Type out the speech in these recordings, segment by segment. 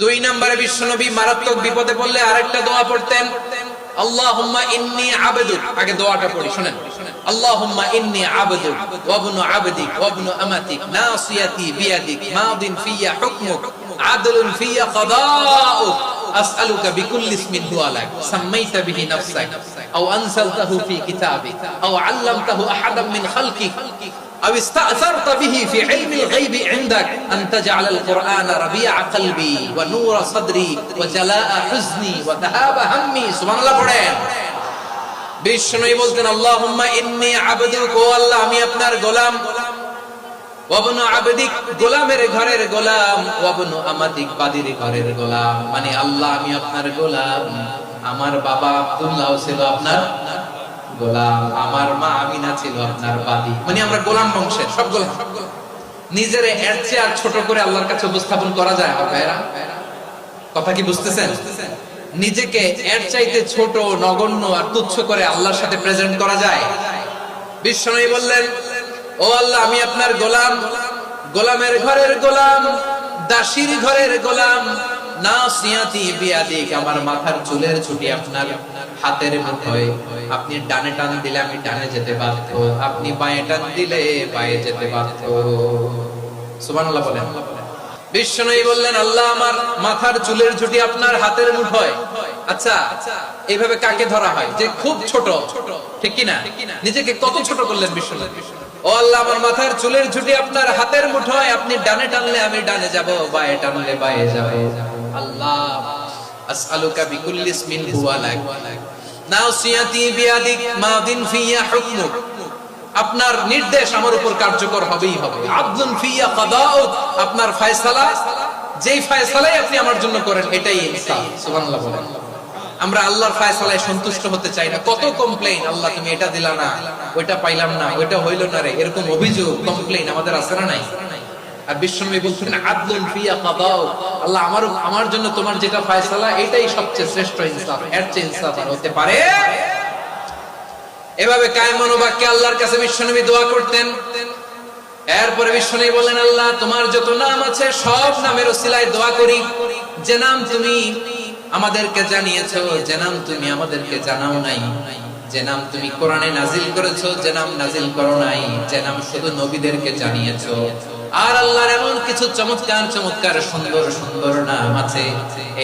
দুই নম্বরে বিশ্বনবী মারাত্মক বিপদে পড়লে আরেকটা দোয়া পড়তেন, আল্লাহুম্মা ইন্নী আবদুক। আগে দোয়াটা পড়ি, শুনেন। আল্লাহুম্মা ইন্নী আবদুক ওয়া ইবনু আবদিক ওয়া ইবনু আমাতিক নাসিয়াতি বিয়াদিক মাদিন ফিয়া হুকমুক আদলুন ফিয়া কাদাউক আসআলুকা বিকুল্লি ইসমিন হুয়া লাক সাম্মাইতা বিহি নাফসাক আও আনসালতাহু ফি কিতাবিক আও আল্লামতাহু আহাদাম মিন খালকিক أو استأثرت به في علم الغيب عندك أن تجعل القرآن ربيع قلبي ونور صدري وجلاء حزني وذهاب همي سبحان الله পড়েন। বিষ্ণু বলতেন আল্লাহুম্মা ইন্নী আবদুক, ও আল্লাহ আমি আপনার গোলাম, ওয়াবনু আবদিক গোলামের ঘরের গোলাম, ওয়াবনু আমাতিক বাদির ঘরের গোলাম। মানে আল্লাহ আমি আপনার গোলাম, আমার বাবা আব্দুল্লাহ ছিল আপনার গোলাম, আমার মা আমিনা ছিল আপনার বাদী। মানে আমরা গোলাম বংশের সব গোলাম। নিজের এর চেয়ে আর ছোট করে আল্লাহর কাছে উপস্থাপন করা যায় আমার ভাইরা? কথা কি বুঝতেছেন? নিজেকে এর চাইতে ছোট, নগণ্য আর তুচ্ছ করে আল্লাহর সাথে প্রেজেন্ট করা যায়? বিশ্বনবী বললেন, ও আল্লাহ আমি আপনার গোলাম, গোলামের ঘরের গোলাম, দাসীর ঘরের গোলাম, নাসিয়াতি বিয়াদিক আমার মাথার চুলের ছুটি আপনার হাতের মুঠোয়। আপনি ডানে টান দিলে আমি ডানে যেতে বাধ্য, আপনি বাঁয়ে টান দিলে বাঁয়ে যেতে বাধ্য। সুবহানাল্লাহ বলেন। বিশ্বনবী বললেন, আল্লাহ আমার মাথার চুলের ঝুঁটি আপনার হাতের মুঠোয়। আচ্ছা, এইভাবে কাকে ধরা হয়? যে খুব ছোট, ঠিক কি না? নিজেকে কত ছোট করলেন বিশ্বনবী। ও আল্লাহ আমার মাথার চুলের ঝুঁটি আপনার হাতের মুঠোয়, আপনি ডানে টানলে আমি ডানে যাব, বাঁয়ে টানলে বাঁয়ে যাব। আল্লাহ আসআলুকা বিকুল্লি ইসমিন হুয়া লাক নাসিয়াতি বিয়াদিক মাদিন ফিয়া হুকমুক, আপনার নির্দেশ আমার উপর কার্যকর হবেই হবে। আদলুন ফিয়া কাদাউক, আপনার ফয়সালা, যেই ফয়সালাই আপনি আমার জন্য করেন এটাই ইনসাফ। সুবহানাল্লাহ বলেন। আমরা আল্লাহর ফয়সালায় সন্তুষ্ট হতে চাই না। কত কমপ্লেইন, আল্লাহ তুমি এটা দিলা না, ওইটা পাইলাম না, ওইটা হইল না রে, এরকম অভিযোগ কমপ্লেইন আমাদের আছে না নাই? আর বিশ্বনবী বলছেন আদলুন ফিয়া কাদাউক, আল্লাহ আমার জন্য তোমার যেটা ফয়সালা এটাই সবচেয়ে শ্রেষ্ঠ ইনসাফ, এর চেয়ে ইনসাফ আর হতে পারে? এভাবে কায়েম মনোবাক্যে আল্লাহর কাছে বিশ্বনবী দোয়া করতেন। এরপরে বিশ্বনবী বলেন, আল্লাহ তোমার যত নাম আছে সব নামের ওসিলায় দোয়া করি, যে নাম তুমি আমাদেরকে জানিয়েছো, যে নাম তুমি আমাদেরকে জানাও নাই, যে নাম তুমি কোরআনে নাজিল করেছো, যে নাম নাজিল করো নাই, যে নাম শুধু নবীদেরকে জানিয়েছো। আর আল্লাহর এমন কিছু চমৎকার চমৎকার সুন্দর সুন্দর নাম আছে,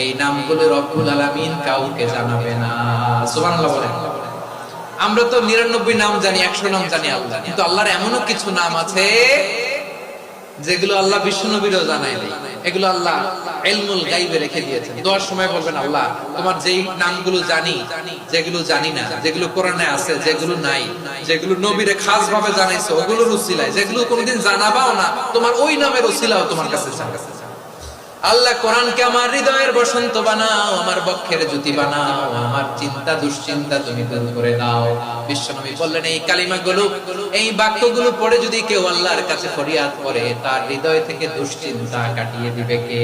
এই নামগুলো রব্বুল আলামিন কাউকে জানাবে না। সুবহানাল্লাহ বলেন। আমরা তো 99 নাম জানি, 100 নাম জানি আল্লাহ, কিন্তু আল্লাহর এমনও কিছু নাম আছে যেগুলো আল্লাহ বিশ্বনবীরও জানায় নাই। এগুলো আল্লাহ ইলমুল গায়বে রেখে দিয়েছেন। দোয়ার সময় বলবেন, আল্লাহ তোমার যেই নামগুলো জানি, যেগুলো জানি না, যেগুলো কোরআনে আছে, যেগুলো নাই, যেগুলো নবীরে খাস ভাবে জানাইছো ওগুলোর উসিলায়, যেগুলো কোনোদিন জানাবাও না তোমার ওই নামের উসিলাও তোমার কাছে চাই। আল্লাহ কোরআনকে আমার হৃদয়ের বসন্ত বানাও, আমার বক্ষের জ্যোতি বানাও, আমার চিন্তা দুশ্চিন্তা তুমি দূর করে দাও। বিশ্বনবী বললেন, এই কালিমাগুলো, এই বাক্যগুলো পড়ে যদি কেউ আল্লাহর কাছে ফরিয়াদ করে, তার হৃদয় থেকে দুশ্চিন্তা কাটিয়ে দিবে কে?